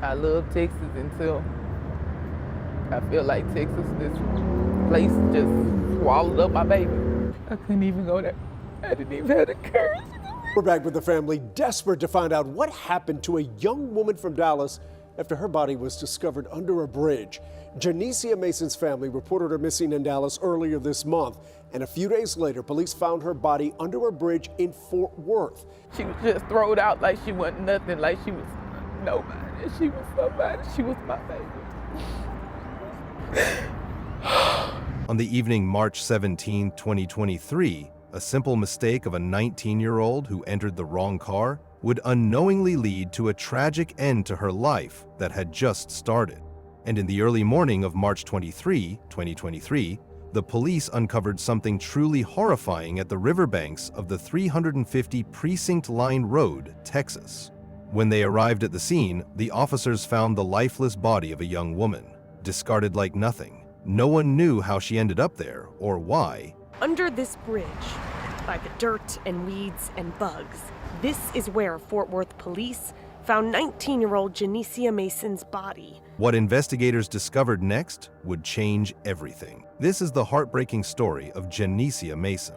I love Texas until I feel like Texas, this place just swallowed up my baby. I couldn't even go there. I didn't even have the courage. We're back with the family, desperate to find out what happened to a young woman from Dallas after her body was discovered under a bridge. Janiah Mason's family reported her missing in Dallas earlier this month, and a few days later, police found her body under a bridge in Fort Worth. She was just thrown out like she wasn't nothing, like she was nobody. She was somebody. She was my baby. On the evening March 17, 2023, a simple mistake of a 19-year-old who entered the wrong car would unknowingly lead to a tragic end to her life that had just started. And in the early morning of March 23, 2023, the police uncovered something truly horrifying at the riverbanks of the 350 Precinct Line Road, Texas. When they arrived at the scene, the officers found the lifeless body of a young woman, discarded like nothing. No one knew how she ended up there or why. Under this bridge, by the dirt and weeds and bugs, this is where Fort Worth police found 19-year-old Janiah Mason's body. What investigators discovered next would change everything. This is the heartbreaking story of Janiah Mason.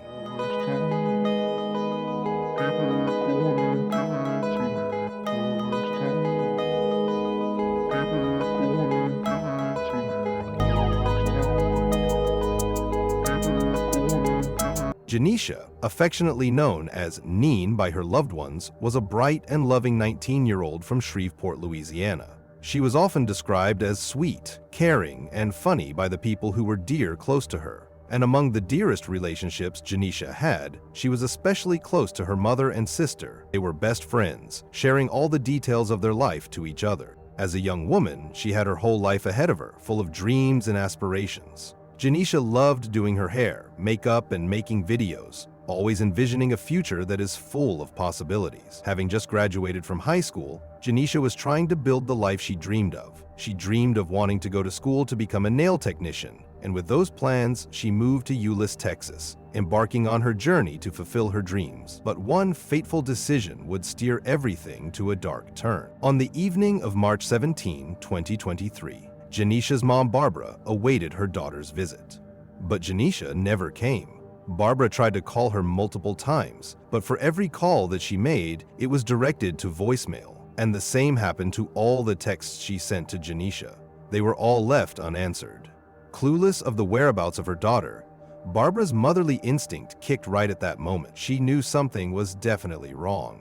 Janiah, affectionately known as Neen by her loved ones, was a bright and loving 19-year-old from Shreveport, Louisiana. She was often described as sweet, caring, and funny by the people who were dear close to her. And among the dearest relationships Janiah had, she was especially close to her mother and sister. They were best friends, sharing all the details of their life to each other. As a young woman, she had her whole life ahead of her, full of dreams and aspirations. Janiah loved doing her hair, makeup, and making videos, always envisioning a future that is full of possibilities. Having just graduated from high school, Janiah was trying to build the life she dreamed of. She dreamed of wanting to go to school to become a nail technician, and with those plans, she moved to Euless, Texas, embarking on her journey to fulfill her dreams. But one fateful decision would steer everything to a dark turn. On the evening of March 17, 2023, Janiah's mom, Barbara, awaited her daughter's visit. But Janiah never came. Barbara tried to call her multiple times, but for every call that she made, it was directed to voicemail. And the same happened to all the texts she sent to Janiah. They were all left unanswered. Clueless of the whereabouts of her daughter, Barbara's motherly instinct kicked right at that moment. She knew something was definitely wrong.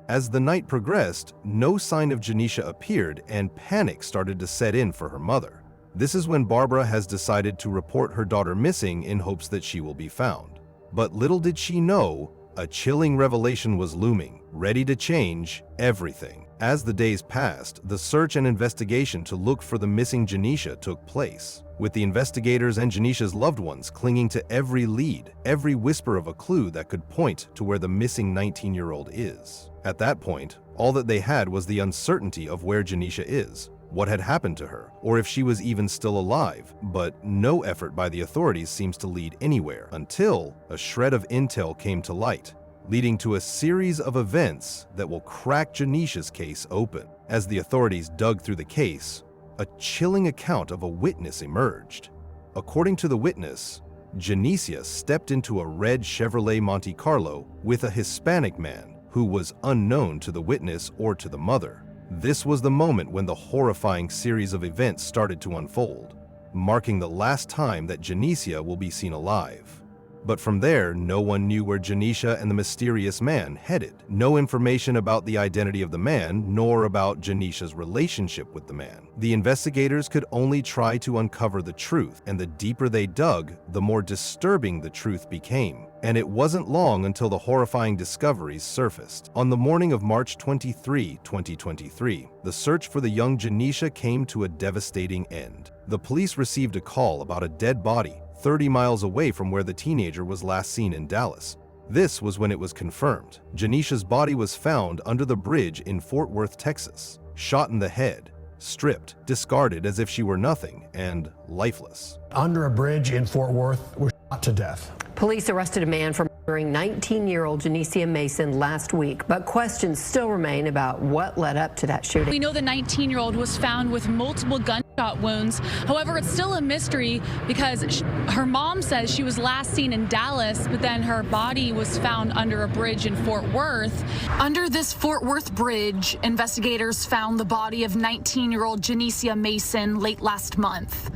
As the night progressed, no sign of Janiah appeared, and panic started to set in for her mother. This is when Barbara has decided to report her daughter missing in hopes that she will be found. But little did she know, a chilling revelation was looming, ready to change everything. As the days passed, the search and investigation to look for the missing Janiah took place, with the investigators and Janiah's loved ones clinging to every lead, every whisper of a clue that could point to where the missing 19-year-old is. At that point, all that they had was the uncertainty of where Janiah is, what had happened to her, or if she was even still alive, but no effort by the authorities seems to lead anywhere until a shred of intel came to light, leading to a series of events that will crack Janiah's case open. As the authorities dug through the case, a chilling account of a witness emerged. According to the witness, Janiah stepped into a red Chevrolet Monte Carlo with a Hispanic man who was unknown to the witness or to the mother. This was the moment when the horrifying series of events started to unfold, marking the last time that Janiah will be seen alive. But from there, no one knew where Janiah and the mysterious man headed. No information about the identity of the man, nor about Janiah's relationship with the man. The investigators could only try to uncover the truth, and the deeper they dug, the more disturbing the truth became. And it wasn't long until the horrifying discoveries surfaced. On the morning of March 23, 2023, the search for the young Janiah came to a devastating end. The police received a call about a dead body 30 miles away from where the teenager was last seen in Dallas. This was when it was confirmed. Janiah's body was found under the bridge in Fort Worth, Texas, shot in the head, stripped, discarded as if she were nothing, and lifeless. Under a bridge in Fort Worth, was shot to death. Police arrested a man from During 19-year-old Janiah Mason last week, but questions still remain about what led up to that shooting. We know the 19-year-old was found with multiple gunshot wounds. However, it's still a mystery because her mom says she was last seen in Dallas, but then her body was found under a bridge in Fort Worth. Under this Fort Worth bridge, investigators found the body of 19-year-old Janiah Mason late last month.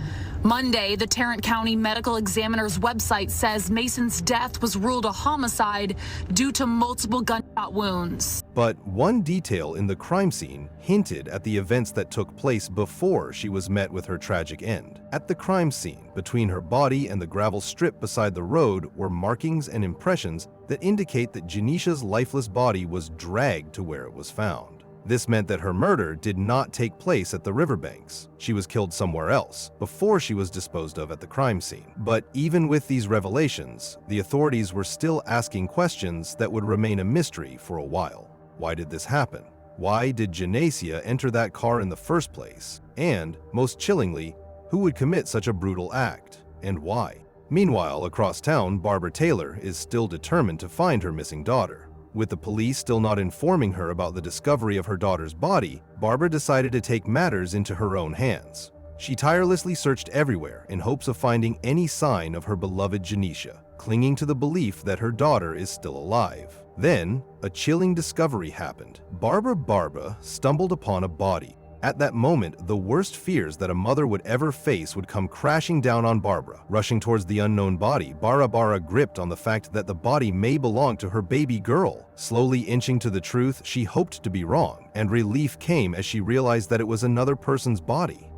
Monday, the Tarrant County Medical Examiner's website says Mason's death was ruled a homicide due to multiple gunshot wounds. But one detail in the crime scene hinted at the events that took place before she was met with her tragic end. At the crime scene, between her body and the gravel strip beside the road were markings and impressions that indicate that Janiah's lifeless body was dragged to where it was found. This meant that her murder did not take place at the riverbanks. She was killed somewhere else before she was disposed of at the crime scene. But even with these revelations, the authorities were still asking questions that would remain a mystery for a while. Why did this happen? Why did Janiah enter that car in the first place? And, most chillingly, who would commit such a brutal act? And why? Meanwhile, across town, Barbara Taylor is still determined to find her missing daughter. With the police still not informing her about the discovery of her daughter's body, Barbara decided to take matters into her own hands. She tirelessly searched everywhere in hopes of finding any sign of her beloved Janiah, clinging to the belief that her daughter is still alive. Then, a chilling discovery happened. Barbara stumbled upon a body. At that moment, the worst fears that a mother would ever face would come crashing down on Barbara. Rushing towards the unknown body, Barbara gripped on the fact that the body may belong to her baby girl. Slowly inching to the truth, she hoped to be wrong, and relief came as she realized that it was another person's body.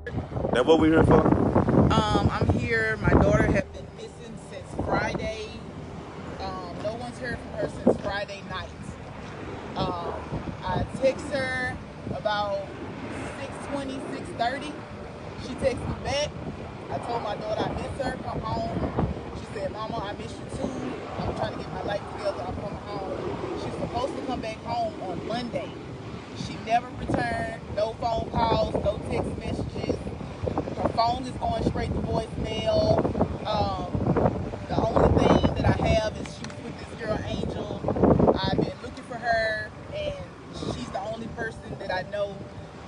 Now, what we here for? I'm here. My daughter has been missing since Friday. No one's heard from her since Friday night. I text her about 6:30. She texted me back. I told my daughter I miss her, come home. She said, Mama, I miss you too. I'm trying to get my life together. I'm coming home. She's supposed to come back home on Monday. She never returned. No phone calls, no text messages. Her phone is going straight to voicemail. The only thing that I have is she was with this girl, Angel. I've been looking for her, and she's the only person that I know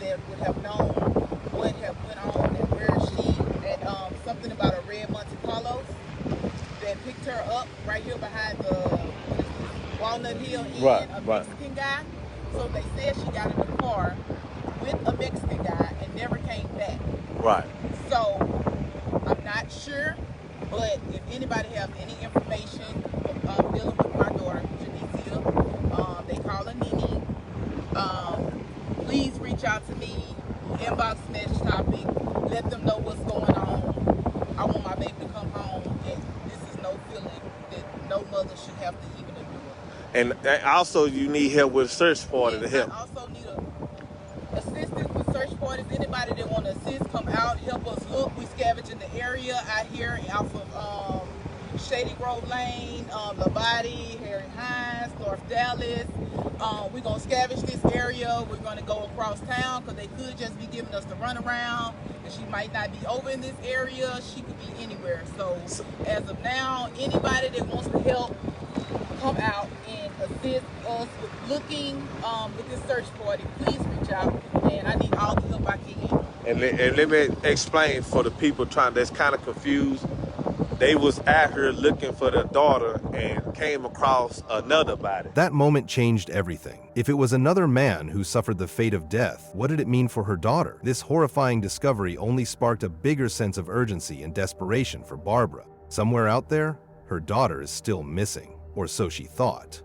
that would have known what have went on and where she at. Something about a red Monte Carlos that picked her up right here behind the Walnut Hill Inn, a Mexican guy. So they said she got in the car with a Mexican guy and never came back. Right. So I'm not sure, but if anybody has any information dealing with my daughter, Janiah, they call her Nene. Please reach out to me, inbox Smash Topic, let them know what's going on. I want my baby to come home, and this is no feeling that no mother should have to even endure. And also, you need help with search party to help. I also need assistance with search parties. Anybody that want to assist, come out, help us look. We scavenge in the area out here off of Shady Grove Lane, Labate, Harry Hines, North Dallas. We're going to scavenge this area. We're going to go across town because they could just be giving us the runaround. And she might not be over in this area. She could be anywhere. So as of now, anybody that wants to help, come out and assist us with looking with this search party, please reach out. And I need all the help I can. And let me explain for the people that's kind of confused. They was out here looking for their daughter and came across another body. That moment changed everything. If it was another man who suffered the fate of death, what did it mean for her daughter? This horrifying discovery only sparked a bigger sense of urgency and desperation for Barbara. Somewhere out there, her daughter is still missing, or so she thought.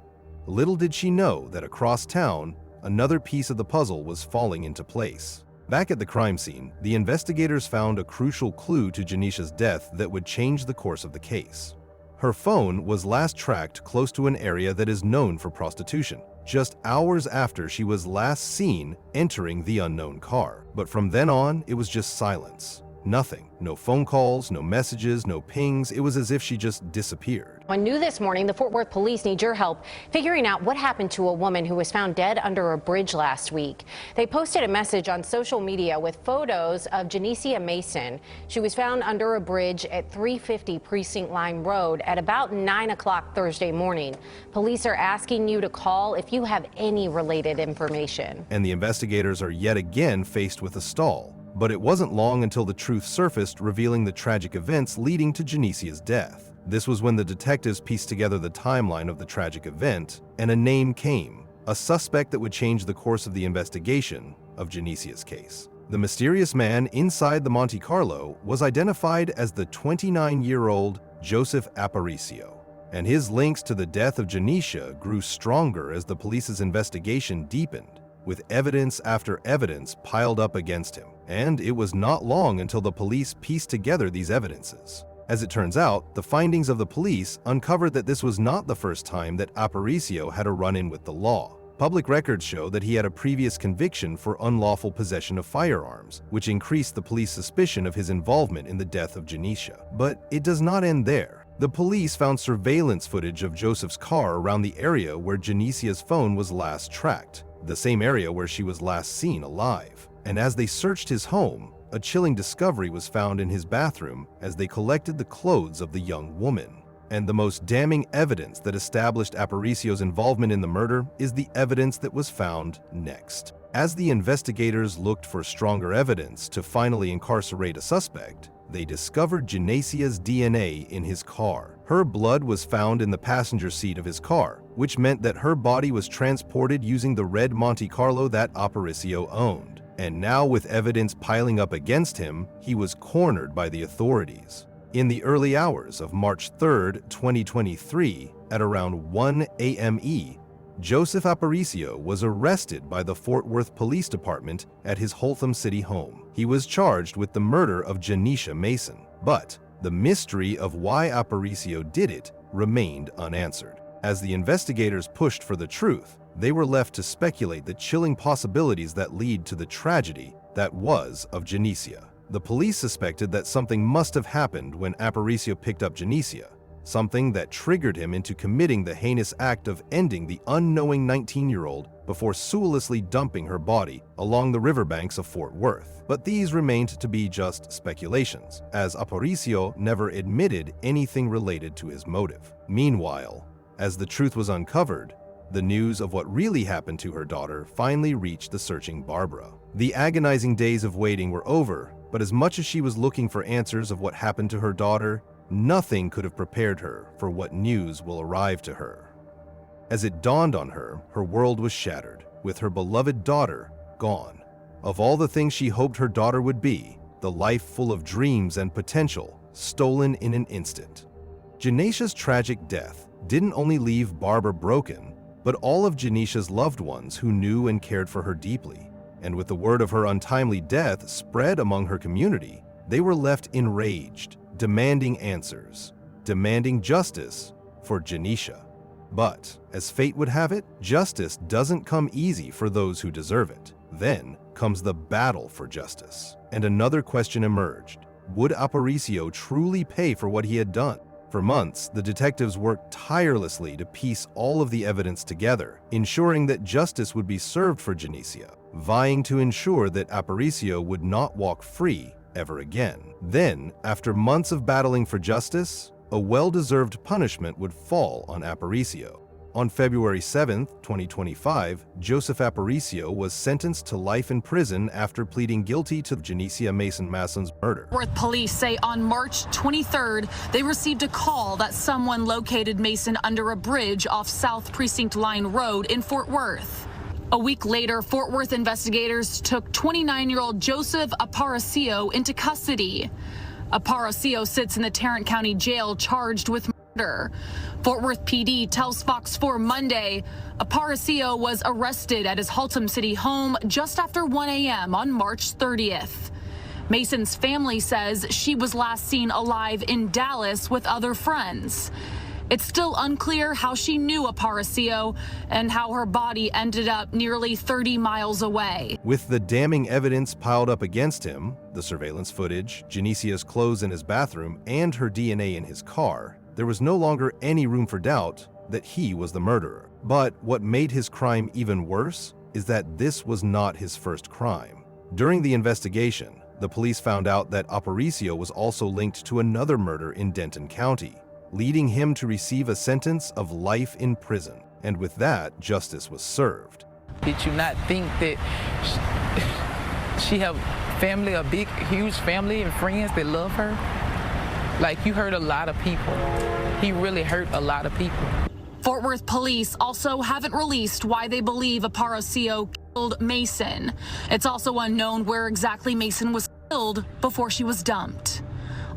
Little did she know that across town, another piece of the puzzle was falling into place. Back at the crime scene, the investigators found a crucial clue to Janiah's death that would change the course of the case. Her phone was last tracked close to an area that is known for prostitution, just hours after she was last seen entering the unknown car. But from then on, it was just silence. Nothing. No phone calls, no messages, no pings. It was as if she just disappeared. On New this morning, the Fort Worth police need your help figuring out what happened to a woman who was found dead under a bridge last week. They posted a message on social media with photos of Janiah Mason. She was found under a bridge at 350 Precinct Line Road at about 9 o'clock Thursday morning. Police are asking you to call if you have any related information. And the investigators are yet again faced with a stall. But it wasn't long until the truth surfaced, revealing the tragic events leading to Janiah's death. This was when the detectives pieced together the timeline of the tragic event, and a name came, a suspect that would change the course of the investigation of Janiah's case. The mysterious man inside the Monte Carlo was identified as the 29-year-old Joseph Aparicio, and his links to the death of Janiah grew stronger as the police's investigation deepened, with evidence after evidence piled up against him. And it was not long until the police pieced together these evidences. As it turns out, the findings of the police uncovered that this was not the first time that Aparicio had a run-in with the law. Public records show that he had a previous conviction for unlawful possession of firearms, which increased the police suspicion of his involvement in the death of Janiah. But it does not end there. The police found surveillance footage of Joseph's car around the area where Janiah's phone was last tracked, the same area where she was last seen alive. And as they searched his home, a chilling discovery was found in his bathroom as they collected the clothes of the young woman. And the most damning evidence that established Aparicio's involvement in the murder is the evidence that was found next. As the investigators looked for stronger evidence to finally incarcerate a suspect, they discovered Janiah's DNA in his car. Her blood was found in the passenger seat of his car, which meant that her body was transported using the red Monte Carlo that Aparicio owned. And now, with evidence piling up against him, he was cornered by the authorities. In the early hours of March 3, 2023, at around 1 a.m. Joseph Aparicio was arrested by the Fort Worth Police Department at his Holtham City home. He was charged with the murder of Janiah Mason, but the mystery of why Aparicio did it remained unanswered. As the investigators pushed for the truth, they were left to speculate the chilling possibilities that lead to the tragedy that was of Janiah. The police suspected that something must have happened when Aparicio picked up Janiah, something that triggered him into committing the heinous act of ending the unknowing 19-year-old before soullessly dumping her body along the riverbanks of Fort Worth. But these remained to be just speculations, as Aparicio never admitted anything related to his motive. Meanwhile, as the truth was uncovered, the news of what really happened to her daughter finally reached the searching Barbara. The agonizing days of waiting were over, but as much as she was looking for answers of what happened to her daughter, nothing could have prepared her for what news will arrive to her. As it dawned on her, her world was shattered, with her beloved daughter gone. Of all the things she hoped her daughter would be, the life full of dreams and potential, stolen in an instant. Janiah's tragic death didn't only leave Barbara broken, but all of Janiah's loved ones who knew and cared for her deeply. And with the word of her untimely death spread among her community, they were left enraged, demanding answers, demanding justice for Janiah. But, as fate would have it, justice doesn't come easy for those who deserve it. Then comes the battle for justice. And another question emerged. Would Aparicio truly pay for what he had done? For months, the detectives worked tirelessly to piece all of the evidence together, ensuring that justice would be served for Janiah, vying to ensure that Aparicio would not walk free ever again. Then, after months of battling for justice, a well-deserved punishment would fall on Aparicio. On February 7, 2025, Joseph Aparicio was sentenced to life in prison after pleading guilty to Janiah Mason's murder. Worth police say on March 23rd, they received a call that someone located Mason under a bridge off South Precinct Line Road in Fort Worth. A week later, Fort Worth investigators took 29-year-old Joseph Aparicio into custody. Aparicio sits in the Tarrant County Jail charged with murder. Fort Worth PD tells Fox 4 Monday Aparicio was arrested at his Holtham City home just after 1 a.m. on March 30th. Mason's family says she was last seen alive in Dallas with other friends. It's still unclear how she knew Aparicio and how her body ended up nearly 30 miles away. With the damning evidence piled up against him, the surveillance footage, Janicia's clothes in his bathroom, and her DNA in his car, there was no longer any room for doubt that he was the murderer. But what made his crime even worse is that this was not his first crime. During the investigation, the police found out that Aparicio was also linked to another murder in Denton County, leading him to receive a sentence of life in prison. And with that, justice was served. Did you not think that she have family, a big, huge family and friends that love her? Like, you hurt a lot of people. He really hurt a lot of people. Fort Worth police also haven't released why they believe Aparicio killed Mason. It's also unknown where exactly Mason was killed before she was dumped.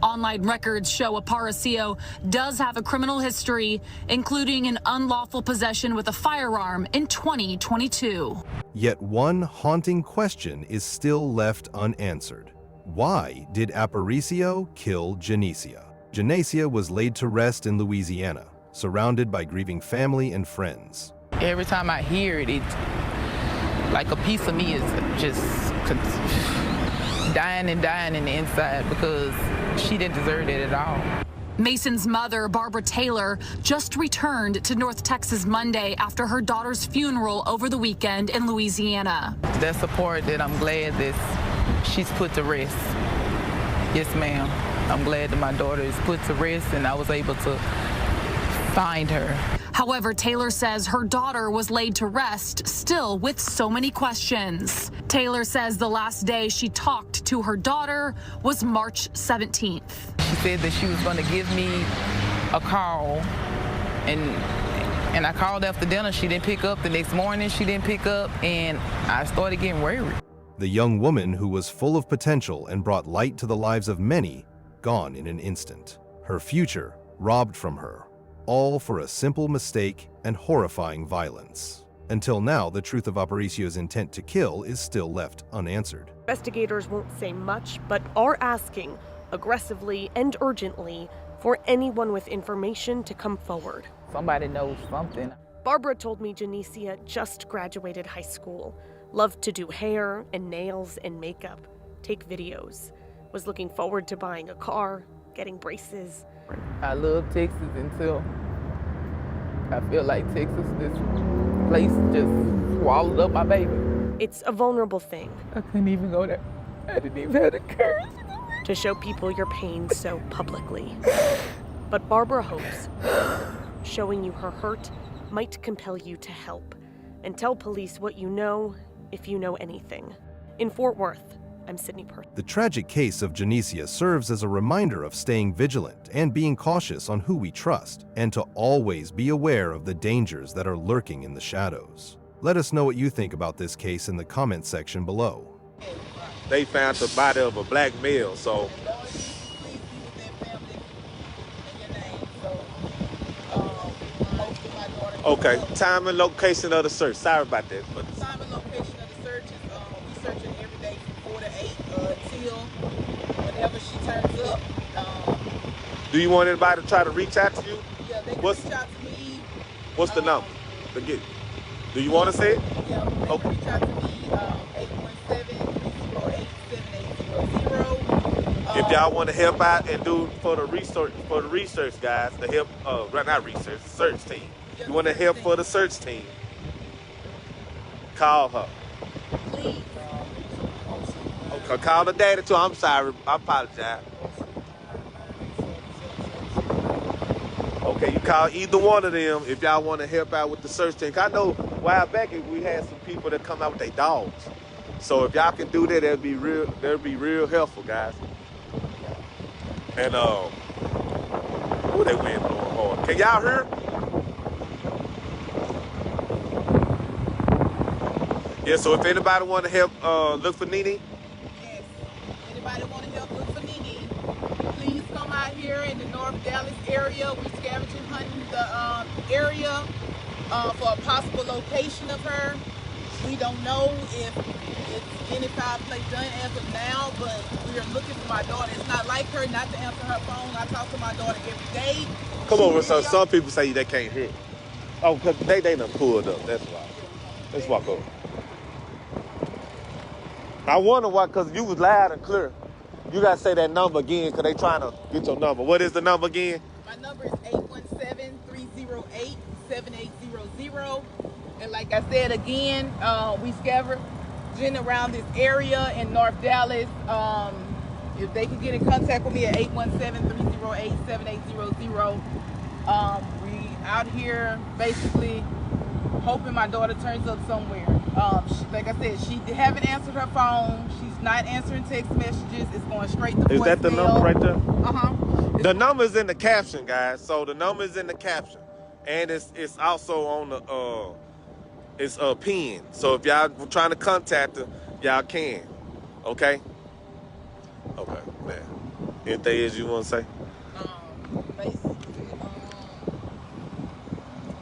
Online records show Aparicio does have a criminal history, including an unlawful possession with a firearm in 2022. Yet one haunting question is still left unanswered. Why did Aparicio kill Janicia? Janicia was laid to rest in Louisiana, surrounded by grieving family and friends. Every time I hear it, it's like a piece of me is just dying and dying in the inside because she didn't deserve it at all. Mason's mother, Barbara Taylor, just returned to North Texas Monday after her daughter's funeral over the weekend in Louisiana. That's the part that I'm glad that she's put to rest. Yes, ma'am. I'm glad that my daughter is put to rest and I was able to find her. However, Taylor says her daughter was laid to rest, still with so many questions. Taylor says the last day she talked to her daughter was March 17th. She said that she was going to give me a call, and I called after dinner. She didn't pick up. The next morning, she didn't pick up, and I started getting worried. The young woman who was full of potential and brought light to the lives of many, gone in an instant. Her future robbed from her. All for a simple mistake and horrifying violence. Until now, the truth of Aparicio's intent to kill is still left unanswered. Investigators won't say much, but are asking aggressively and urgently for anyone with information to come forward. Somebody knows something. Barbara told me Janicia just graduated high school, loved to do hair and nails and makeup, take videos, was looking forward to buying a car, getting braces. I love Texas until I feel like Texas, this place just swallowed up my baby. It's a vulnerable thing. I couldn't even go there. I didn't even have the courage to show people your pain so publicly. But Barbara hopes showing you her hurt might compel you to help and tell police what you know if you know anything. In Fort Worth, I'm Sydney Perth. The tragic case of Janicia serves as a reminder of staying vigilant and being cautious on who we trust, and to always be aware of the dangers that are lurking in the shadows. Let us know what you think about this case in the comment section below. They found the body of a black male, so okay, time and location of the search. Sorry about that. But the time and location of the search is we searching every day from 4 to 8 till whenever she turns up. Do you want anybody to try to reach out to you? Yeah, they can reach out to me. What's the number? Forget. Do you want to say it? Yeah, they okay. can reach out to me 817-308-7800. If y'all want to help out and do for the research guys, the help not research, search team. You want to help for the search team? Call her. Please. Okay, call the daddy too. I'm sorry. I apologize. Okay, you call either one of them if y'all want to help out with the search team. I know a while back we had some people that come out with their dogs. So if y'all can do that, that'd be real helpful, guys. And they went blowing hard. Can y'all hear? Yeah, so if anybody want to help look for Nene? Yes. Anybody want to help look for Nene? Please come out here in the North Dallas area. We're scavenging hunting the area for a possible location of her. We don't know if it's any foul play done as of now, but here looking for my daughter. It's not like her not to answer her phone. I talk to my daughter every day. Come over, so some people say they can't hear. Oh, because they done pulled up, that's why. Let's walk over. I wonder why, because you was loud and clear. You got to say that number again, because they trying to get your number. What is the number again? My number is 817-308-7800. And like I said again, we scavenging around this area in North Dallas. If they can get in contact with me at 817-308-7800. We out here basically hoping my daughter turns up somewhere. Like I said, she haven't answered her phone. She's not answering text messages. It's going straight to voicemail. Is that the number right there? Uh-huh. The number's in the caption, guys. So the number's in the caption. And it's also on the it's a pin. So if y'all trying to contact her, y'all can. Okay? Okay, man. Anything else you want to say? Basically,